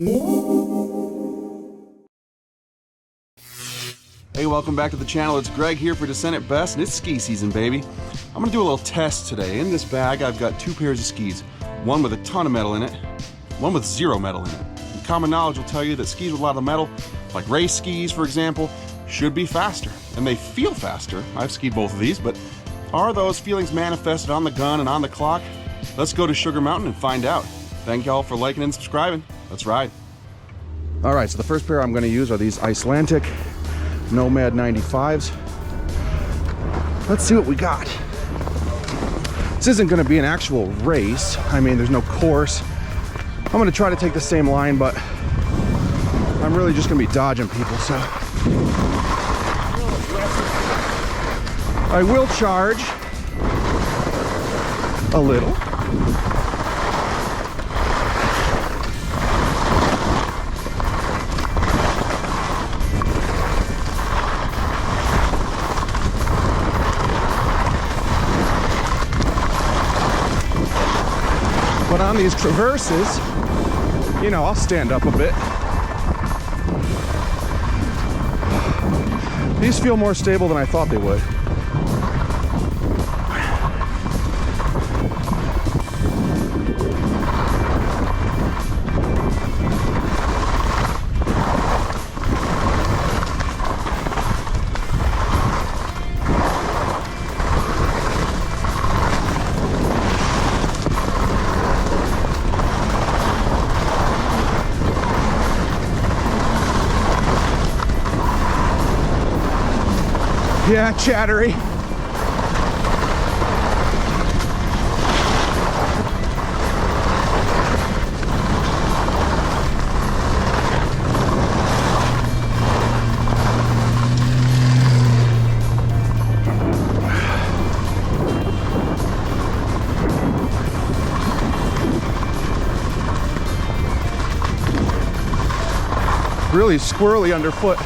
Hey, welcome back to the channel. It's Greg here for Descent at Best, and it's ski season, baby. I'm gonna do a little test today. In this bag, I've got 2 pairs of skis. One with a ton of metal in it, one with 0 metal in it. And common knowledge will tell you that skis with a lot of metal, like race skis, for example, should be faster. And they feel faster. I've skied both of these, but are those feelings manifested on the gun and on the clock? Let's go to Sugar Mountain and find out. Thank y'all for liking and subscribing. Let's ride. All right, so the first pair I'm gonna use are these Icelantic Nomad 95s. Let's see what we got. This isn't gonna be an actual race. I mean, there's no course. I'm gonna try to take the same line, but I'm really just gonna be dodging people, so. I will charge a little. But on these traverses, you know, I'll stand up a bit. These feel more stable than I thought they would. Yeah, chattery. Really squirrely underfoot.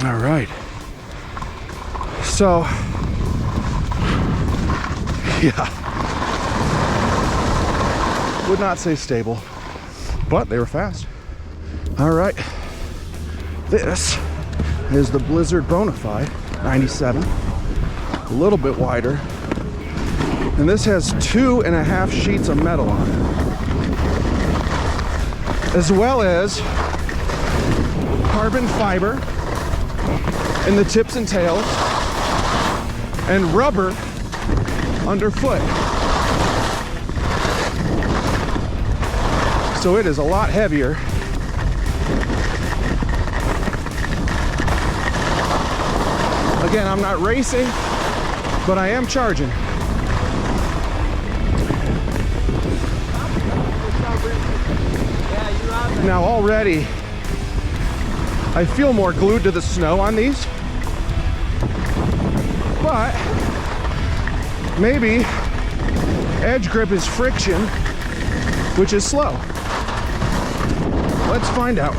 All right, so yeah, would not say stable, but they were fast. All right, this is the Blizzard Bonafide 97, a little bit wider, and this has 2.5 sheets of metal on it, as well as carbon fiber in the tips and tails, and rubber underfoot. So it is a lot heavier. Again, I'm not racing, but I am charging. Now already, I feel more glued to the snow on these, but maybe edge grip is friction, which is slow. Let's find out.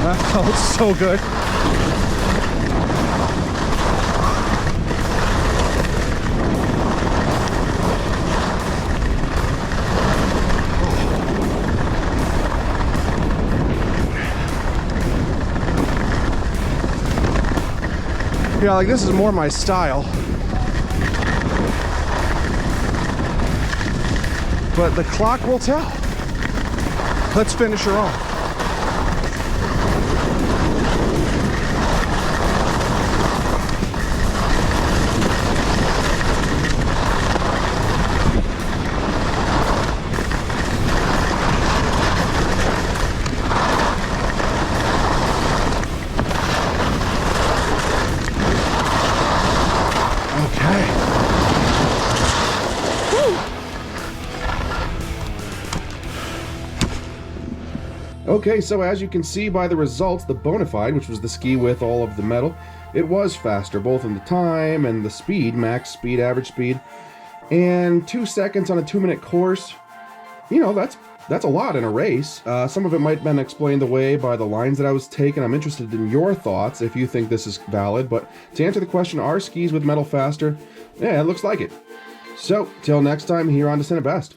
That felt so good. Yeah, like this is more my style. But the clock will tell. Let's finish her off. Okay, so as you can see by the results, the Bonafide, which was the ski with all of the metal, it was faster, both in the time and the speed, max speed, average speed. And 2 seconds on a 2-minute course, you know, that's a lot in a race. Some of it might have been explained away by the lines that I was taking. I'm interested in your thoughts if you think this is valid. But to answer the question, are skis with metal faster? Yeah, it looks like it. So, till next time, here on Descent at Best.